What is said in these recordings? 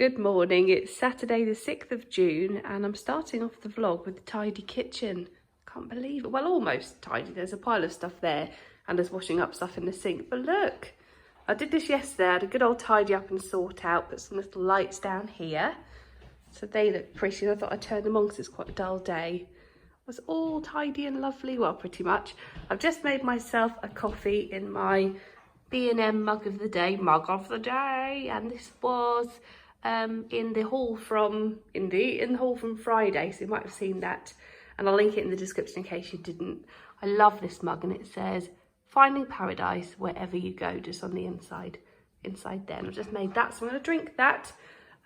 Good morning, it's Saturday the 6th of June and I'm starting off the vlog with a tidy kitchen. Can't believe it. Well, almost tidy. There's a pile of stuff there and there's washing up stuff in the sink. But look, I did this yesterday. I had a good old tidy up and sort out, put some little lights down here. So they look pretty. I thought I'd turn them on because it's quite a dull day. It was all tidy and lovely, well, pretty much. I've just made myself a coffee in my B&M mug of the day, and this was in the haul from Friday, so you might have seen that, and I'll link it in the description in case you didn't. I love this mug, and it says finding paradise wherever you go, just on the inside there. And I've just made that, so I'm going to drink that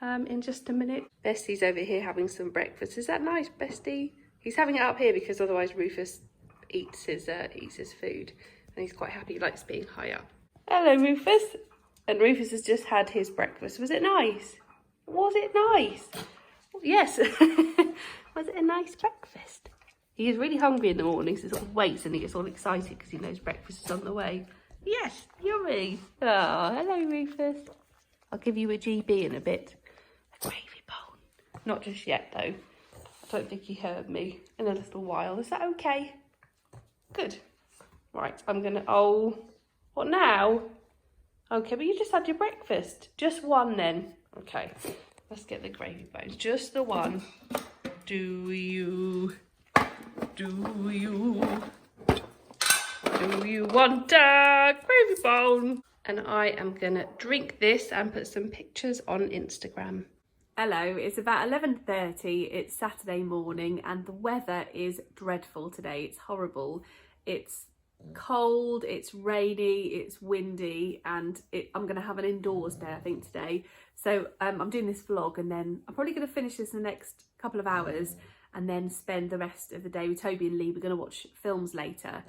in just a minute. Bestie's over here having some breakfast. Is that nice, Bestie? He's having it up here because otherwise Rufus eats his food, and he's quite happy. He likes being high up. Hello, Rufus. And Rufus has just had his breakfast. Was it nice? Was it nice? Yes. Was it a nice breakfast? He is really hungry in the morning, so he sort of waits and he gets all excited because he knows breakfast is on the way. Yes, yummy. Oh, hello, Rufus. I'll give you a GB in a bit. A gravy bowl. Not just yet, though. I don't think he heard me. In a little while. Is that okay? Good. Right, I'm going to... Oh, what now? Okay, but you just had your breakfast. Just one then. Okay, let's get the gravy bones. Just the one. Do you want a gravy bone? And I am gonna drink this and put some pictures on Instagram. Hello, it's about 11:30. It's Saturday morning and the weather is dreadful today. It's horrible. It's cold, it's rainy, it's windy, and I'm going to have an indoors day I think today. So I'm doing this vlog and then I'm probably going to finish this in the next couple of hours and then spend the rest of the day with Toby and Lee. We're going to watch films later.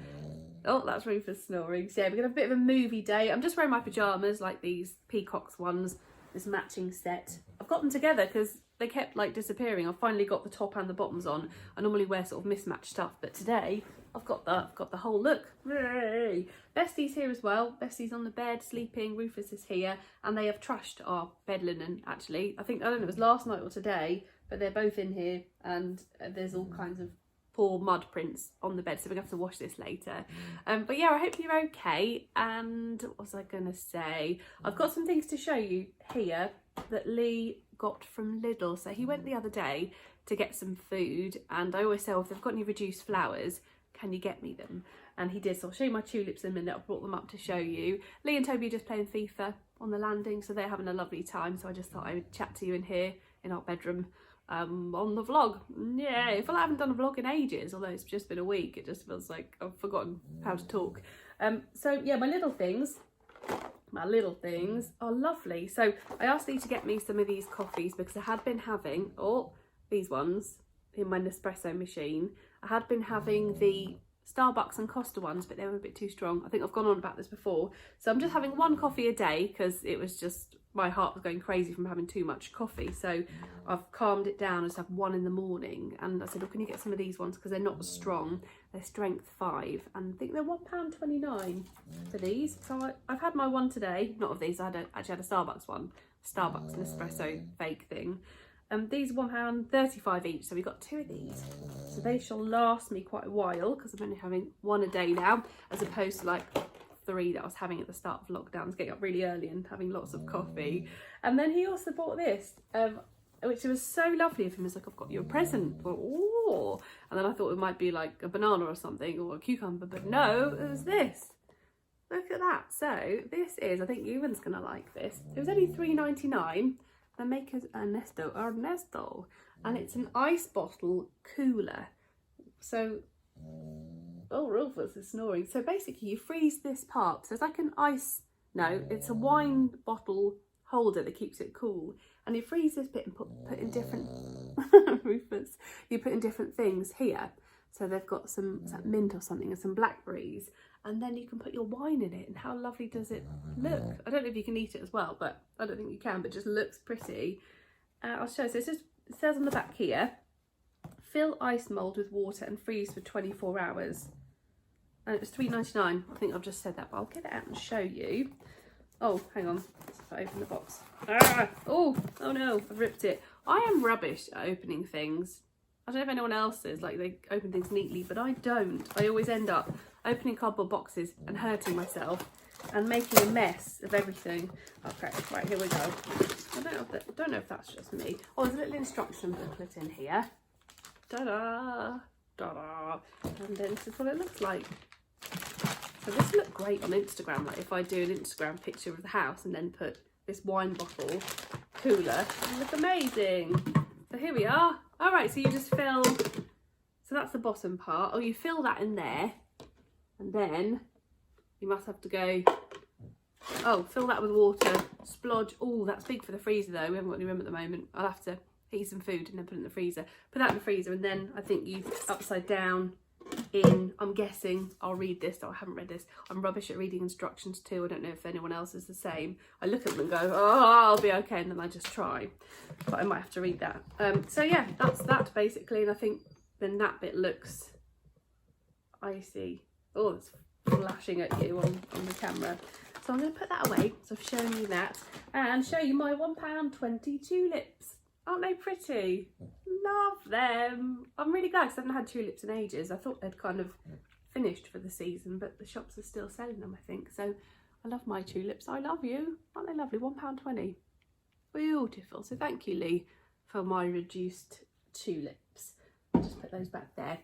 Oh, that's Rufus snoring. So yeah, we're going to have a bit of a movie day. I'm just wearing my pyjamas, like these Peacocks ones, this matching set. I've got them together because they kept like disappearing. I've finally got the top and the bottoms on. I normally wear sort of mismatched stuff, but today I've got the whole look. Yay. Bestie's here as well. Bestie's on the bed sleeping. Rufus is here, and they have trashed our bed linen. Actually, I don't know if it was last night or today, but they're both in here, and there's all kinds of poor mud prints on the bed, so we're gonna have to wash this later. But yeah, I hope you're okay. And what was I gonna say? I've got some things to show you here that Lee got from Lidl. So he went the other day to get some food, and I always say, oh, if they've got any reduced flowers, can you get me them? And he did, so I'll show you my tulips in a minute. I've brought them up to show you. Lee and Toby are just playing FIFA on the landing, so they're having a lovely time. So I just thought I would chat to you in here in our bedroom on the vlog. Yeah, I feel like I haven't done a vlog in ages, although it's just been a week. It just feels like I've forgotten how to talk. So yeah, my little things are lovely. So I asked Lee to get me some of these coffees because I had been having, these ones in my Nespresso machine. I had been having the Starbucks and Costa ones, but they were a bit too strong. I think I've gone on about this before. So I'm just having one coffee a day because it was just, my heart was going crazy from having too much coffee. So I've calmed it down and just have one in the morning. And I said, oh, can you get some of these ones? Because they're not as strong. They're strength 5. And I think they're £1.29 for these. So I've had my one today. Not of these, I actually had a Starbucks one. Starbucks Nespresso fake thing. These are £1.35 each, so we got 2 of these. So they shall last me quite a while because I'm only having 1 a day now, as opposed to like 3 that I was having at the start of lockdown. I was getting up really early and having lots of coffee. And then he also bought this, which was so lovely of him. He was like, I've got you a present. Oh. And then I thought it might be like a banana or something, or a cucumber, but no, it was this. Look at that. So this is, I think Ewan's going to like this. It was only $3.99. The maker's Ernesto, and it's an ice bottle cooler. So, oh, Rufus is snoring. So basically you freeze this part. So it's like an it's a wine bottle holder that keeps it cool. And you freeze this bit and put in different, Rufus, you put in different things here. So they've got some mint or something and some blackberries. And then you can put your wine in it, and how lovely does it look? I don't know if you can eat it as well, but I don't think you can, but it just looks pretty. I'll show you. So it says on the back here, fill ice mould with water and freeze for 24 hours. And it was $3.99. I think I've just said that, but I'll get it out and show you. Oh, hang on. Let's open the box. Ah! Oh no, I've ripped it. I am rubbish at opening things. I don't know if anyone else is, like they open things neatly, but I don't. I always end up opening cardboard boxes and hurting myself and making a mess of everything. Okay, right, here we go. I don't know if that's just me. Oh, there's a little instruction booklet in here. Ta-da! Ta-da! And then this is what it looks like. So this looked great on Instagram, like if I do an Instagram picture of the house and then put this wine bottle cooler, it'll look amazing. So here we are. All right, so you just fill, so that's the bottom part. Oh, you fill that in there, and then you must have to go, oh, fill that with water, splodge. Oh, that's big for the freezer though. We haven't got any room at the moment. I'll have to heat some food and then put it in the freezer. Put that in the freezer, and then I think you upside down in, I'm guessing, I'll read this, though I haven't read this. I'm rubbish at reading instructions too. I don't know if anyone else is the same. I look at them and go, oh, I'll be okay, and then I just try. But I might have to read that. So yeah, that's that basically, and I think then that bit looks icy. Oh, it's flashing at you on the camera. So I'm going to put that away. So I've shown you that, and show you my £1.20 tulips. Aren't they pretty? Love them. I'm really glad because I haven't had tulips in ages. I thought they'd kind of finished for the season, but the shops are still selling them, I think. So I love my tulips. I love you. Aren't they lovely? £1.20. Beautiful. So thank you, Lee, for my reduced tulips. I'll just put those back there.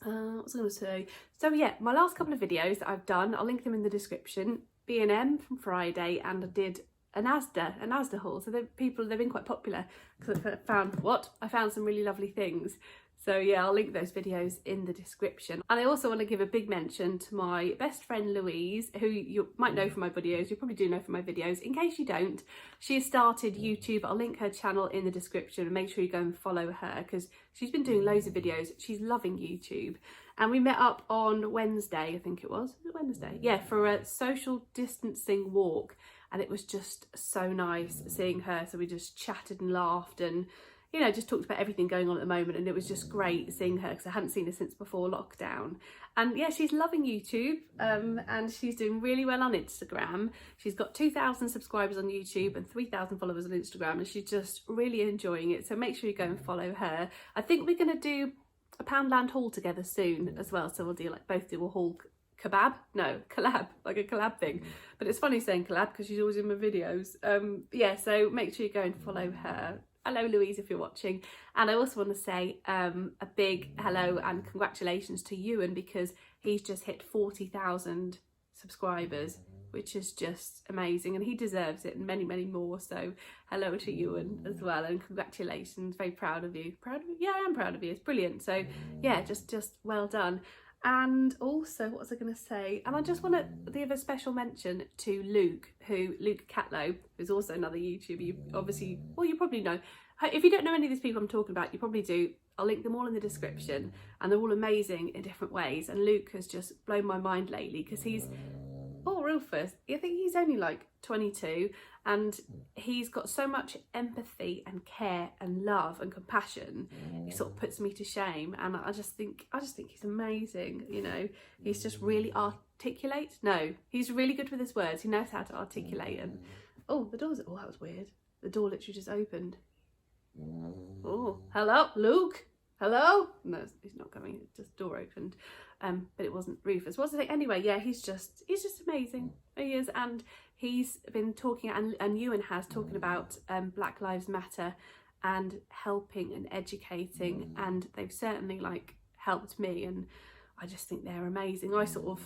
What was I going to say? So yeah, my last couple of videos that I've done, I'll link them in the description. B&M from Friday, and I did a Asda haul. So they've been quite popular because I found some really lovely things. So yeah, I'll link those videos in the description. And I also want to give a big mention to my best friend Louise, who you might know from my videos. You probably do know from my videos. In case you don't, she has started YouTube. I'll link her channel in the description, and make sure you go and follow her because she's been doing loads of videos. She's loving YouTube. And we met up on Wednesday, I think it was. Was it Wednesday? Yeah, for a social distancing walk. And it was just so nice seeing her. So we just chatted and laughed and, you know, just talked about everything going on at the moment. And it was just great seeing her because I hadn't seen her since before lockdown. And yeah, she's loving YouTube, and she's doing really well on Instagram. She's got 2,000 subscribers on YouTube and 3,000 followers on Instagram, and she's just really enjoying it. So make sure you go and follow her. I think we're going to do a Poundland haul together soon as well. So we'll do both do a haul collab, like a collab thing. But it's funny saying collab because she's always in my videos. Yeah, so make sure you go and follow her. Hello Louise if you're watching. And I also want to say a big hello and congratulations to Ewan, because he's just hit 40,000 subscribers, which is just amazing, and he deserves it and many more. So hello to Ewan as well, and congratulations. Very proud of you. Proud of you? Yeah, I am proud of you. It's brilliant. So yeah, just well done. And also, what was I going to say? And I just want to give a special mention to Luke Catlow, who's also another YouTuber. You obviously, well, you probably know. If you don't know any of these people I'm talking about, you probably do. I'll link them all in the description, and they're all amazing in different ways. And Luke has just blown my mind lately because he's, oh, Rufus, I think he's only like 22, and he's got so much empathy and care and love and compassion. He sort of puts me to shame, and I just think he's amazing. You know, he's just really articulate. No, he's really good with his words. He knows how to articulate. And oh, the door's, oh, that was weird. The door literally just opened. Oh, hello, Luke. Hello? No, he's not coming. Just door opened. But it wasn't Rufus, was it? Anyway, yeah, he's just amazing. He is, and he's been talking, and Ewan has talking about Black Lives Matter and helping and educating, and they've certainly helped me, and I just think they're amazing. I sort of,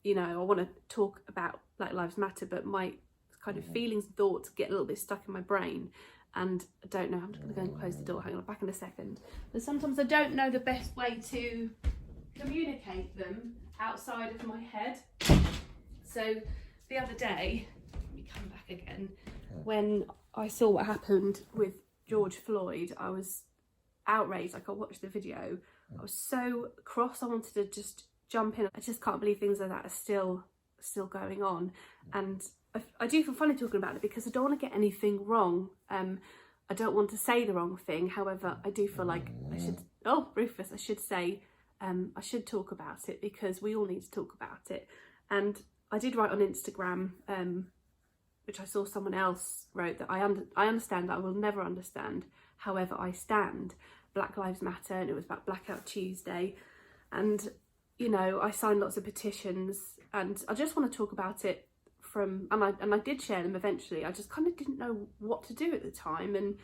you know, I want to talk about Black Lives Matter, but my kind of feelings and thoughts get a little bit stuck in my brain. And I don't know, I'm just going to go and close the door, hang on, back in a second. But sometimes I don't know the best way to communicate them outside of my head. So the other day, let me come back again, when I saw what happened with George Floyd, I was outraged. I watched the video, I was so cross, I wanted to just jump in. I just can't believe things like that are still going on. And I do feel funny talking about it because I don't want to get anything wrong. I don't want to say the wrong thing. However, I do feel like I should, oh, Rufus, I should say, I should talk about it because we all need to talk about it. And I did write on Instagram which I saw someone else wrote that I understand that I will never understand, however I stand. Black Lives Matter, and it was about Blackout Tuesday. And, you know, I signed lots of petitions, and I just want to talk about it from, and I did share them eventually. I just kind of didn't know what to do at the time. And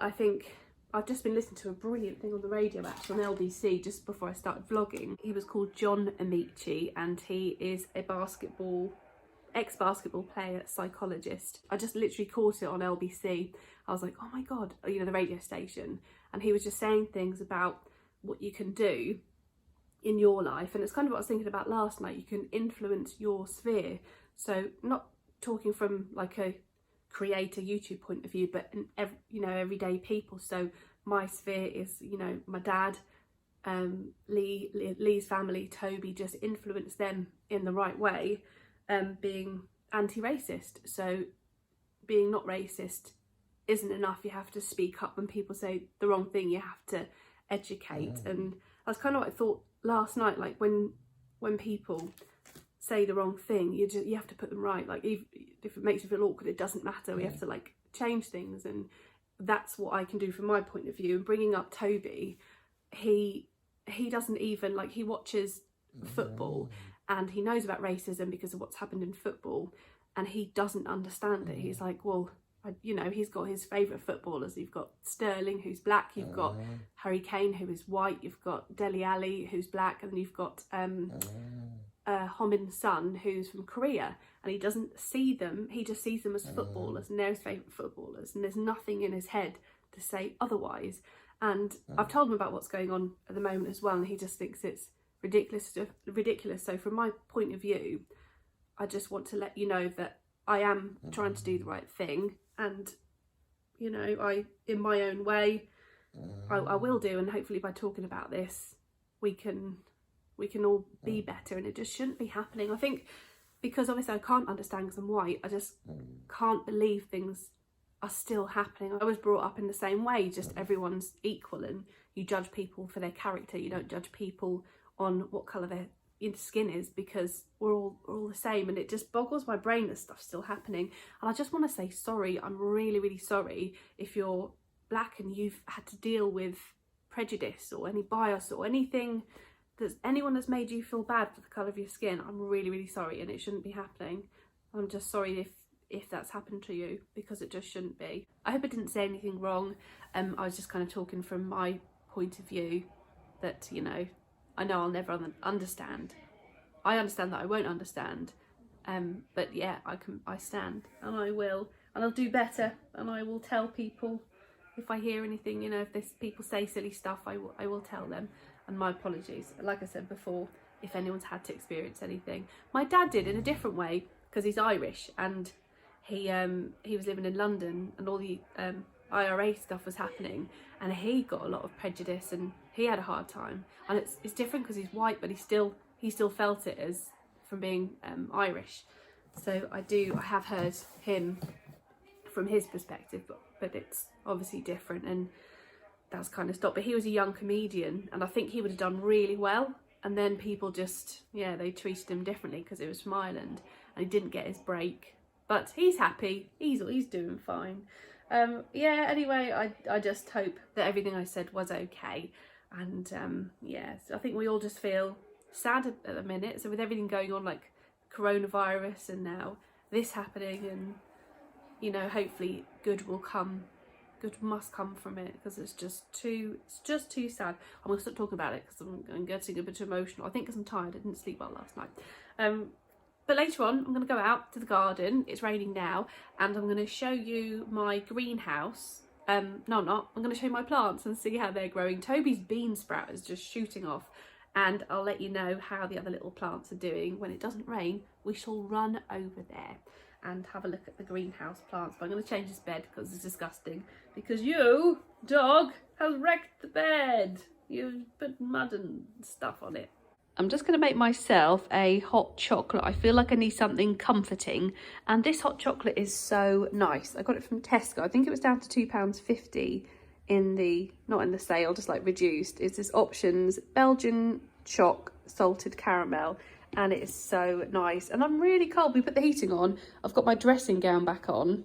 I think I've just been listening to a brilliant thing on the radio actually on LBC just before I started vlogging. He was called John Amici, and he is a ex-basketball player, psychologist. I just literally caught it on LBC. I was like, oh my God, you know, the radio station. And he was just saying things about what you can do in your life. And it's kind of what I was thinking about last night. You can influence your sphere. So not talking from like a creator YouTube point of view, but you know, everyday people. So my sphere is, you know, my dad, Lee's family, Toby, just influence them in the right way, being anti-racist. So being not racist isn't enough. You have to speak up when people say the wrong thing. You have to educate. And that's kind of what I thought last night. Like when people say the wrong thing, you have to put them right. Like if it makes you feel awkward, it doesn't matter. We have to like change things, and that's what I can do from my point of view. And bringing up Toby, he doesn't even, like, he watches football and he knows about racism because of what's happened in football, and he doesn't understand it. He's like, well, you know, he's got his favourite footballers. You've got Sterling, who's black. You've got Harry Kane, who is white. You've got Dele Alli, who's black. And you've got Heung-min Son, who's from Korea. And he doesn't see them. He just sees them as footballers, and they're his favourite footballers. And there's nothing in his head to say otherwise. And I've told him about what's going on at the moment as well, and he just thinks it's ridiculous. So from my point of view, I just want to let you know that I am trying to do the right thing, and, you know, in my own way, I will do. And hopefully by talking about this, we can all be better, and it just shouldn't be happening. I think because obviously I can't understand because I'm white, I just can't believe things are still happening. I was brought up in the same way, just everyone's equal, and you judge people for their character. You don't judge people on what colour their skin is, because we're all the same. And it just boggles my brain that stuff's still happening. And I just want to say sorry. I'm really, really sorry if you're black and you've had to deal with prejudice or any bias or anything anyone that's made you feel bad for the colour of your skin. I'm really, really sorry, and it shouldn't be happening. I'm just sorry if that's happened to you, because it just shouldn't be. I hope I didn't say anything wrong. I was just kind of talking from my point of view, that, you know I'll never understand. I understand that I won't understand, but yeah, I stand, and I will, and I'll do better, and I will tell people if I hear anything. You know, if people say silly stuff, I will tell them. And my apologies, like I said before, if anyone's had to experience anything. My dad did in a different way, because he's Irish, and he was living in London, and all the IRA stuff was happening, and he got a lot of prejudice, and he had a hard time. And it's different because he's white, but he still felt it as from being Irish. So I have heard him from his perspective, but it's obviously different, and that's kind of stopped. But he was a young comedian, and I think he would have done really well. And then people just, they treated him differently because it was from Ireland, and he didn't get his break. But he's happy. He's doing fine. Anyway, I just hope that everything I said was okay. And so I think we all just feel sad at the minute. So with everything going on, like coronavirus and now this happening, and, you know, hopefully good must come from it, because it's just too sad. I'm going to stop talking about it because I'm getting a bit emotional. I think because I'm tired. I didn't sleep well last night. But later on, I'm going to go out to the garden. It's raining now, and I'm going to show you my greenhouse. No, I'm not. I'm going to show you my plants and see how they're growing. Toby's bean sprout is just shooting off, and I'll let you know how the other little plants are doing. When it doesn't rain, we shall run over there and have a look at the greenhouse plants. But I'm going to change this bed because it's disgusting. Because you, dog, has wrecked the bed. You've put mud and stuff on it. I'm just going to make myself a hot chocolate. I feel like I need something comforting. And this hot chocolate is so nice. I got it from Tesco. I think it was down to £2.50 not in the sale, just like reduced. It's this Options Belgian Choc Salted Caramel. and it is so nice. And I'm really cold. We put the heating on. I've got my dressing gown back on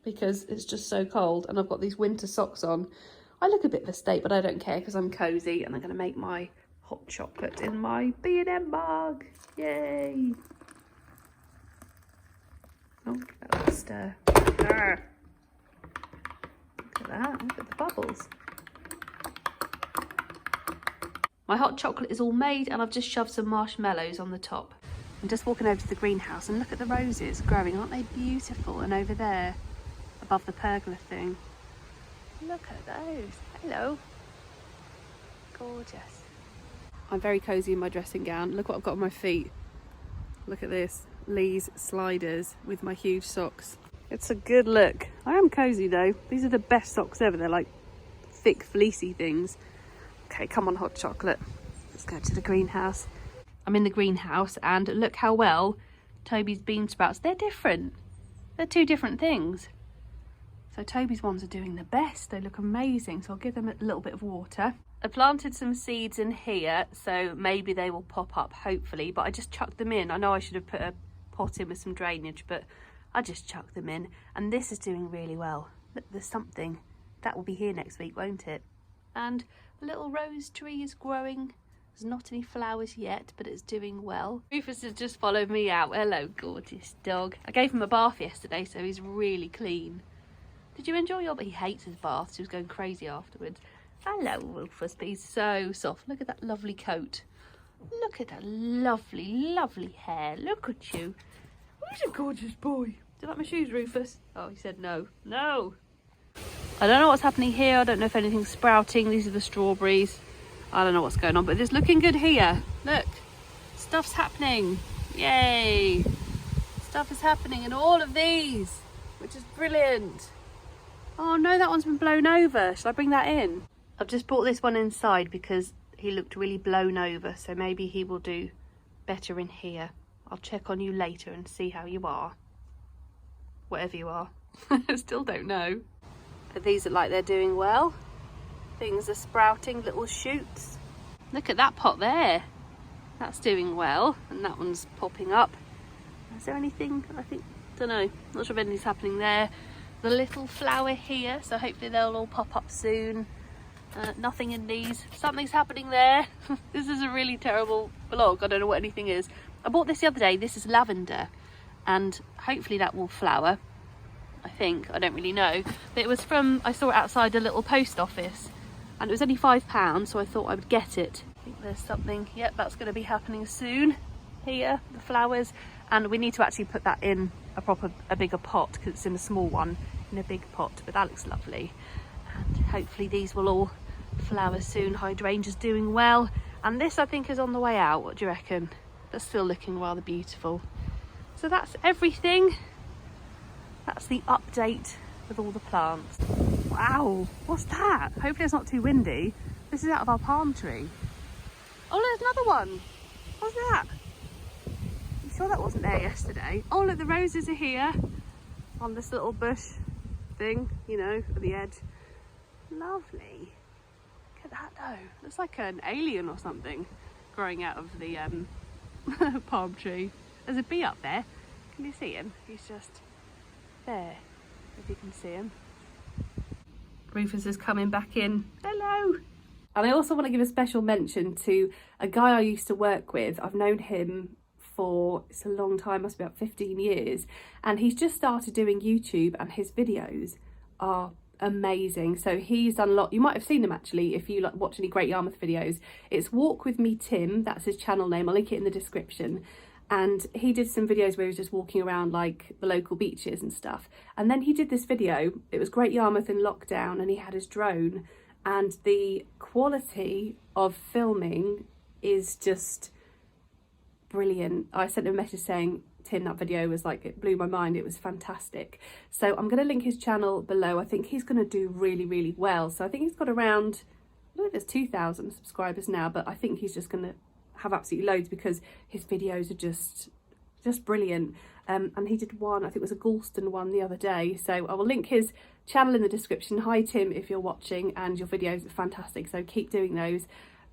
because it's just so cold, and I've got these winter socks on. I look a bit of a state, but I don't care because I'm cosy, and I'm going to make my hot chocolate in my B&M mug. Yay! Oh, that little stir. Arr. Look at that, look at the bubbles. My hot chocolate is all made, and I've just shoved some marshmallows on the top. I'm just walking over to the greenhouse, and look at the roses growing. Aren't they beautiful? And over there, above the pergola thing. Look at those. Hello. Gorgeous. I'm very cosy in my dressing gown. Look what I've got on my feet. Look at this. Lee's sliders with my huge socks. It's a good look. I am cosy though. These are the best socks ever. They're like thick fleecy things. Okay, come on hot chocolate. Let's go to the greenhouse. I'm in the greenhouse, and look how well Toby's bean sprouts. They're different. They're two different things. So Toby's ones are doing the best. They look amazing. So I'll give them a little bit of water. I planted some seeds in here, so maybe they will pop up, hopefully. But I just chucked them in. I know I should have put a pot in with some drainage, but I just chucked them in. And this is doing really well. Look, there's something. That will be here next week, won't it? And the little rose tree is growing. There's not any flowers yet, but it's doing well. Rufus has just followed me out. Hello, gorgeous dog. I gave him a bath yesterday, so he's really clean. Did you enjoy your bath? He hates his bath. He was going crazy afterwards. Hello, Rufus, but he's so soft. Look at that lovely coat. Look at that lovely, lovely hair. Look at you. Who's a gorgeous boy? Do you like my shoes, Rufus? Oh, he said no. No. I don't know what's happening here. I don't know if anything's sprouting. These are the strawberries. I don't know what's going on, but it's looking good here. Look, stuff's happening. Yay. Stuff is happening in all of these, which is brilliant. Oh no, that one's been blown over. Shall I bring that in? I've just brought this one inside because he looked really blown over, so maybe he will do better in here. I'll check on you later and see how you are. Whatever you are. I still don't know. But these look like they're doing well. Things are sprouting, little shoots. Look at that pot there. That's doing well, and that one's popping up. Is there anything, don't know, not sure if anything's happening there. The little flower here, so hopefully they'll all pop up soon. Nothing in these. Something's happening there. This is a really terrible vlog. I don't know what anything is. I bought this the other day. This is lavender, and hopefully that will flower. I think. I don't really know. But it was from, I saw it outside a little post office, and it was only £5, so I thought I would get it. I think there's something. Yep, that's going to be happening soon. Here, the flowers, and we need to actually put that in a bigger pot because it's in a small one, in a big pot. But that looks lovely, and hopefully these will all flower soon. Hydrangea's doing well, and this I think is on the way out. What do you reckon? That's still looking rather beautiful. So that's everything. That's the update with all the plants. Wow, what's that? Hopefully it's not too windy. This is out of our palm tree. Oh, there's another one. What's that? I'm sure that wasn't there yesterday. Oh, look, the roses are here on this little bush thing, you know, at the edge. Lovely. Look at that though. Looks like an alien or something growing out of the palm tree. There's a bee up there. Can you see him? He's just there, if you can see him. Rufus is coming back in. Hello. And I also want to give a special mention to a guy I used to work with. I've known him for, it's a long time, must be about 15 years. And he's just started doing YouTube, and his videos are amazing. So he's done a lot. You might have seen him actually if you like watch any Great Yarmouth videos. It's Walk With Me Tim. That's his channel name. I'll link it in the description. And he did some videos where he was just walking around like the local beaches and stuff. And then he did this video. It was Great Yarmouth in lockdown, and he had his drone, and the quality of filming is just brilliant. I sent him a message saying, Tim, that video was like, it blew my mind. It was fantastic. So I'm going to link his channel below. I think he's going to do really, really well. So I think he's got around, I don't know if there's 2,000 subscribers now, but I think he's just going to have absolutely loads because his videos are just brilliant. And he did one, I think it was a Galston one the other day. So I will link his channel in the description. Hi Tim, if you're watching, and your videos are fantastic. So keep doing those.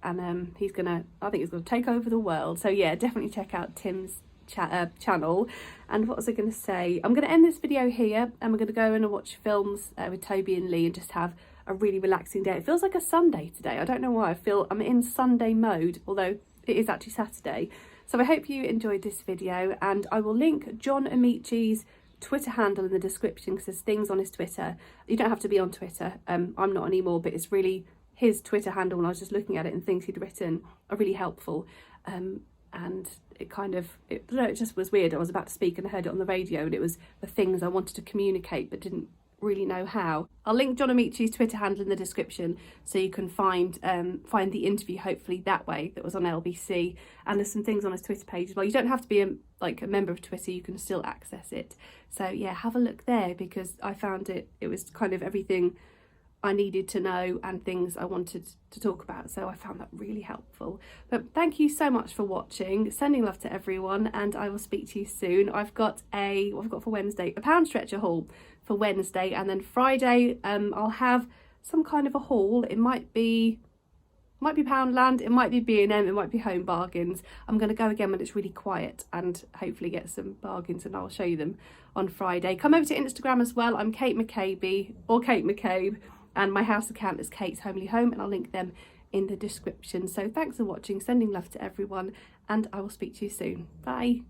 and he's gonna, I think he's gonna take over the world. So yeah, definitely check out Tim's channel. And what was I going to say? I'm going to end this video here, and we're going to go in and watch films with Toby and Lee and just have a really relaxing day. It feels like a Sunday today. I don't know why. I feel I'm in Sunday mode, although it is actually Saturday. So I hope you enjoyed this video, and I will link John Amici's Twitter handle in the description because there's things on his Twitter. You don't have to be on Twitter. I'm not anymore, but it's really his Twitter handle, and I was just looking at it and things he'd written are really helpful. And it kind of, it just was weird. I was about to speak and I heard it on the radio, and it was the things I wanted to communicate but didn't really know how. I'll link John Amici's Twitter handle in the description so you can find the interview hopefully that way that was on LBC, and there's some things on his Twitter page as well. You don't have to be a member of Twitter, you can still access it. So yeah, have a look there because I found it was kind of everything I needed to know and things I wanted to talk about, so I found that really helpful. But thank you so much for watching, sending love to everyone, and I will speak to you soon. I've got what I've got for Wednesday, a pound stretcher haul for Wednesday, and then Friday I'll have some kind of a haul. It might be Poundland, it might be B&M, it might be Home Bargains. I'm going to go again when it's really quiet and hopefully get some bargains, and I'll show you them on Friday. Come over to Instagram as well. I'm Kate McCabe, or Kate McCabe, and my house account is Kate's Homely Home, and I'll link them in the description. So thanks for watching, sending love to everyone, and I will speak to you soon. Bye.